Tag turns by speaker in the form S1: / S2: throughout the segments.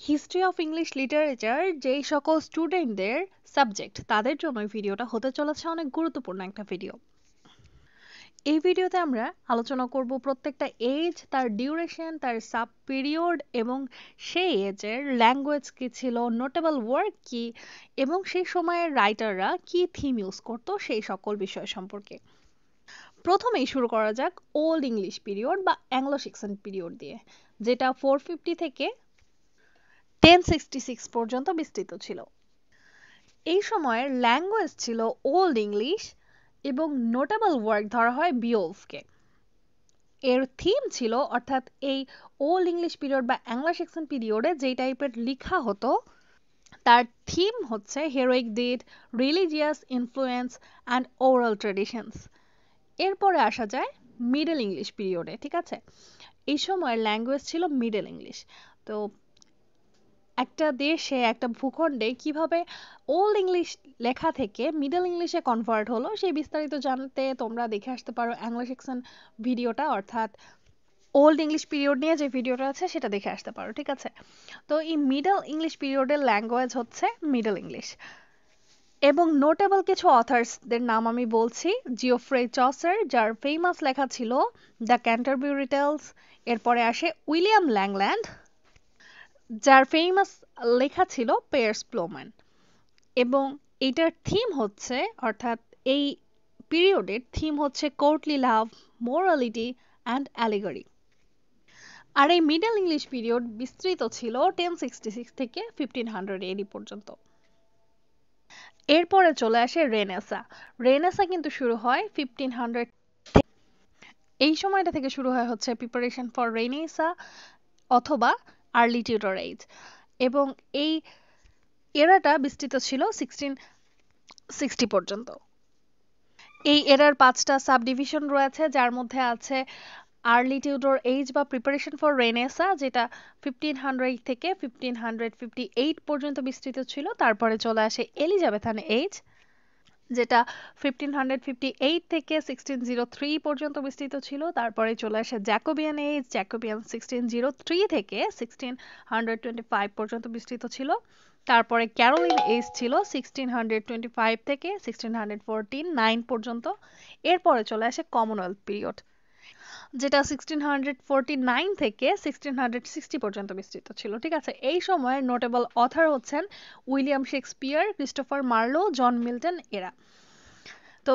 S1: History of English literature যেই সকল স্টুডেন্টদের সাবজেক্ট তাদের জন্য এই ভিডিওটা হতে চলেছে অনেক গুরুত্বপূর্ণ একটা ভিডিও। এই ভিডিওতে আমরা আলোচনা করব প্রত্যেকটা এজ, তার ডিউরেশন, তার সাব পিরিয়ড এবং সেই এজের ল্যাঙ্গুয়েজ কি ছিল, নোটেবল ওয়ার্ক কি এবং সেই সময়ের রাইটাররা কি থিম ইউজ করতো সেই সকল বিষয় সম্পর্কে। প্রথমেই শুরু করা যাক ওল্ড ইংলিশ পিরিয়ড বা অ্যাংলো সাক্সন পিরিয়ড দিয়ে, যেটা 450 থেকে 1066 পর্যন্ত বিস্তৃত ছিল। এই সময়ের ল্যাঙ্গুয়েজ ছিল ওল্ড ইংলিশ এবং নোটেবল ওয়ার্ক ধরা হয় বিওলফকে। এর থিম ছিল, অর্থাৎ এই ওল্ড ইংলিশ পিরিয়ড বা অ্যাংলো সাক্সন পিরিয়ডে যেই টাইপের লেখা হতো তার থিম হচ্ছে হেরোইক did, religious influence and oral traditions. এরপরে আসা যায় মিডল ইংলিশ পিরিয়ডে, ঠিক আছে? এই সময়ের ল্যাঙ্গুয়েজ ছিল মিডল ইংলিশ। তো একটা দেশে, একটা ভূখণ্ডে কিভাবে ওল্ড ইংলিশ লেখা থেকে মিডল ইংলিশে কনভার্ট হলো সেই বিস্তারিত জানতে তোমরা দেখে আসতে পারো অ্যাংলো সাক্সন ভিডিওটা, অর্থাৎ ওল্ড ইংলিশ পিরিয়ড নিয়ে যে ভিডিওটা আছে সেটা দেখে আসতে পারো, ঠিক আছে? তো এই মিডল ইংলিশ পিরিয়ডের ল্যাঙ্গুয়েজ হচ্ছে মিডল ইংলিশ। এবং নোটেবল কিছু অথার্সদের নাম আমি বলছি। জিওফ্রে চসার, যার ফেমাস লেখা ছিল দ্য ক্যান্টারবুরি টেলস। এরপরে আসে উইলিয়াম ল্যাংল্যান্ড, যার ফেমাস লেখা ছিল পেয়ার্স প্লোম্যান। এবং এটার থিম হচ্ছে, অর্থাৎ এই পিরিয়ডের থিম হচ্ছে courtly love, morality and allegory. আর এই মিডল ইংলিশ পিরিয়ড বিস্তৃত ছিল 1066 থেকে 1500 এডি পর্যন্ত। এরপরে চলে আসে রেনেসা। রেনেসা কিন্তু শুরু হয় 1500। এই সময়টা থেকে শুরু হয় হচ্ছে প্রিপারেশন ফর রেনেসা অথবা আর্লি টিউটর এজ। এবং এই এরাটা বিস্তৃত ছিল 1660 পর্যন্ত। এই এরার 5টা সাব ডিভিশন রয়েছে, যার মধ্যে আছে আর্লি টিউটর এজ বা প্রিপারেশন ফর রেনেসা, যেটা 1500 থেকে 1558 পর্যন্ত বিস্তৃত ছিল। তারপরে চলে আসে এলিজাবেথান এজ, যেটা 1558 থেকে 1603 পর্যন্ত বিস্তৃত ছিল। তারপরে চলে আসে জ্যাকোবিয়ান এজ, জ্যাকোবিয়ান 1603 থেকে 1625 পর্যন্ত বিস্তৃত ছিল। তারপরে ক্যারোলিন এজ ছিল 1625 থেকে 1649 পর্যন্ত। এরপরে চলে আসে কমনওয়েলথ পিরিয়ড, যেটা 1649 থেকে 1660 পর্যন্ত বিস্তৃত ছিল, ঠিক আছে? এই সময়ের নোটেবল অথার হচ্ছেন William Shakespeare, Christopher Marlowe, John Milton এরা। তো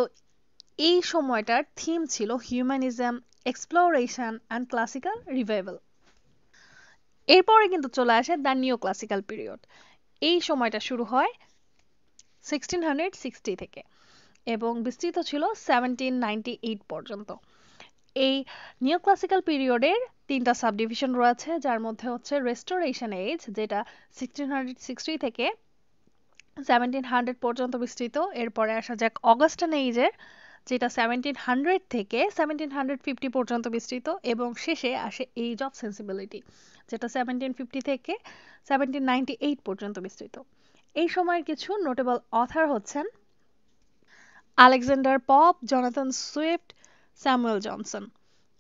S1: এই সময়টার থিম ছিল humanism, exploration and classical revival. এরপরে কিন্তু চলে আসে দ্য নিও ক্লাসিক্যাল পিরিয়ড। এই সময়টা শুরু হয় 1660 থেকে এবং বিস্তৃত ছিল 1798 পর্যন্ত। এই নিও ক্লাসিক্যাল পিরিয়ডের 3টা সাব ডিভিশন রয়েছে, যার মধ্যে হচ্ছে রেস্টোরেশন এজ, যেটা 1660 থেকে 1700 পর্যন্ত বিস্তৃত। এরপরে আসা যাক অগাস্টান এজের, যেটা 1700 থেকে 1750 পর্যন্ত বিস্তৃত। এবং শেষে আসে এজ অফ সেন্সিবিলিটি, যেটা 1750 থেকে 1798 পর্যন্ত বিস্তৃত। এই সময়ের কিছু নোটেবল অথার হচ্ছেন Alexander pop, Jonathan Swift, Samuel Johnson.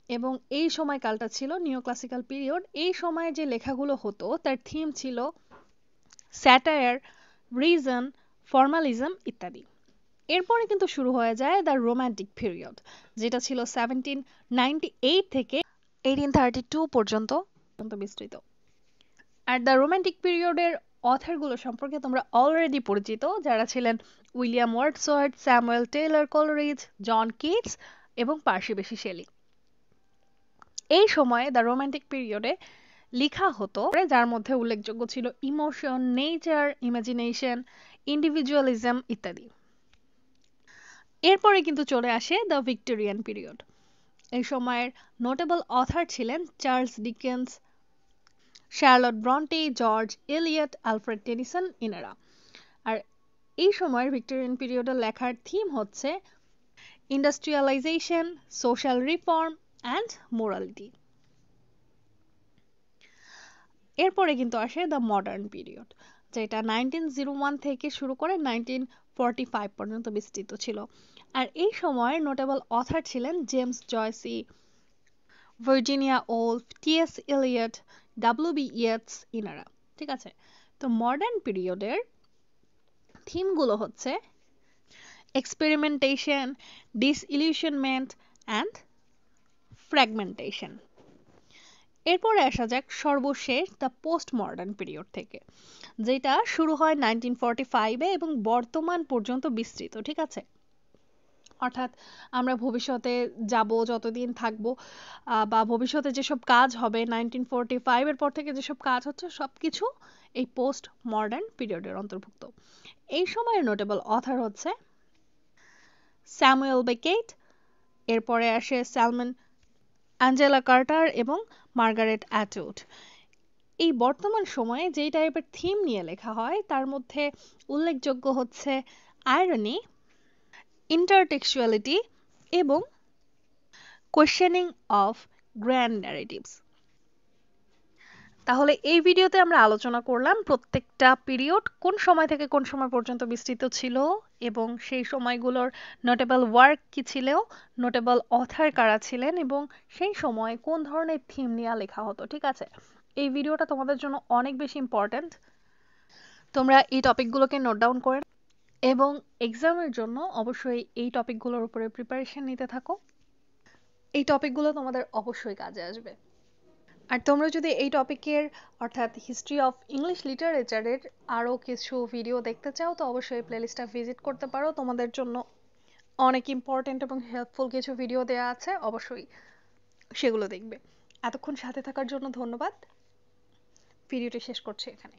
S1: এবং এই সময়কালটা ছিল নিও ক্লাসিক্যাল পিরিয়ড। এই সময়ে যে লেখাগুলো হতো তার থিম ছিল স্যাটায়ার, রিজন, ফর্মালিজম ইত্যাদি। এরপরে কিন্তু শুরু হয়ে যায় দ্য রোমান্টিক পিরিয়ড, যেটা ছিল 1798 থেকে 1832 পর্যন্ত বিস্তৃত। আর দ্য রোমান্টিক পিরিয়ডের অথারগুলো সম্পর্কে তোমরা অলরেডি পরিচিত, যারা ছিলেন William Wordsworth, Samuel Taylor Coleridge, John Keats এবং পার্সি বেসি শেলি। এই সময়ে দ্য রোমান্টিক পিরিয়ডে লেখা হতো, যার মধ্যে উল্লেখযোগ্য ছিল ইমোশন, নেচার, ইমাজিনেশন, ইন্ডিভিজুয়ালিজম ইত্যাদি। এরপরে কিন্তু চলে আসে দ্য ভিক্টোরিয়ান পিরিয়ড। এই সময়ের নোটেবল অথার ছিলেন Charles Dickens, Charlotte Bronte, George Eliot, Alfred Tennyson ইনারা। আর এই সময়ের ভিক্টোরিয়ান পিরিয়ডের লেখার থিম হচ্ছে industrialisation, social reform and morality. এরপরে কিন্তু আসে দ্য মডার্ন পিরিয়ড, যেটা 1901 থেকে শুরু করে 1945 পর্যন্ত বিস্তৃত ছিল। আর এই সময় নোটেবল অথার ছিলেন James Joyce, Virginia Woolf, T S. Eliot, W B. Yeats ইনারা। ঠিক আছে? তো মডার্ন পিরিয়ডের থিমগুলো হচ্ছে এক্সপেরিমেন্টেশন, ডিসইলিউশনমেন্ট অ্যান্ড ফ্র্যাগমেন্টেশন। এরপরে আসা যাক সর্বশেষ দ্য পোস্ট মডার্ন পিরিয়ড থেকে, যেটা শুরু হয় 1945-এ এবং বর্তমান পর্যন্ত বিস্তৃত। ঠিক আছে? অর্থাৎ আমরা ভবিষ্যতে যাব, যতদিন থাকবো বা ভবিষ্যতে যেসব কাজ হবে 1945-এর পর থেকে যেসব কাজ হচ্ছে সব কিছু এই পোস্ট মডার্ন পিরিয়ডের অন্তর্ভুক্ত। এই সময়ের নোটেবল অথার হচ্ছে স্যামুয়েল বেকেট, এরপরে আসে স্যালমন অ্যাঞ্জেলা কার্টার এবং মার্গারেট অ্যাটউড। এই বর্তমান সময়ে যেই টাইপের থিম নিয়ে লেখা হয় তার মধ্যে উল্লেখযোগ্য হচ্ছে আয়রনি, ইন্টারটেক্সচুয়ালিটি এবং কোয়েশ্চেনিং অফ গ্র্যান্ড ন্যারেটিভস। তাহলে এই ভিডিওতে আমরা আলোচনা করলাম প্রত্যেকটা পিরিয়ড কোন সময় থেকে কোন সময় পর্যন্ত বিস্তৃত ছিল এবং সেই সময়গুলোর নোটেবল ওয়ার্ক কি ছিল, নোটেবল অথার কারা ছিলেন এবং সেই সময় কোন ধরনের থিম নিয়ে লেখা হতো। ঠিক আছে? এই ভিডিওটা তোমাদের জন্য অনেক বেশি ইম্পর্ট্যান্ট। তোমরা এই টপিকগুলোকে নোট ডাউন করে এবং এক্সামের জন্য অবশ্যই এই টপিকগুলোর উপরে প্রিপারেশন নিতে থাকো। এই টপিকগুলো তোমাদের অবশ্যই কাজে আসবে। আর তোমরা যদি এই টপিকের অর্থাৎ হিস্ট্রি অফ ইংলিশ লিটারেচারের আরও কিছু ভিডিও দেখতে চাও তো অবশ্যই প্লেলিস্টটা ভিজিট করতে পারো। তোমাদের জন্য অনেক ইম্পর্ট্যান্ট এবং হেল্পফুল কিছু ভিডিও দেওয়া আছে, অবশ্যই সেগুলো দেখবে। এতক্ষণ সাথে থাকার জন্য ধন্যবাদ। ভিডিওটি শেষ করছি এখানে।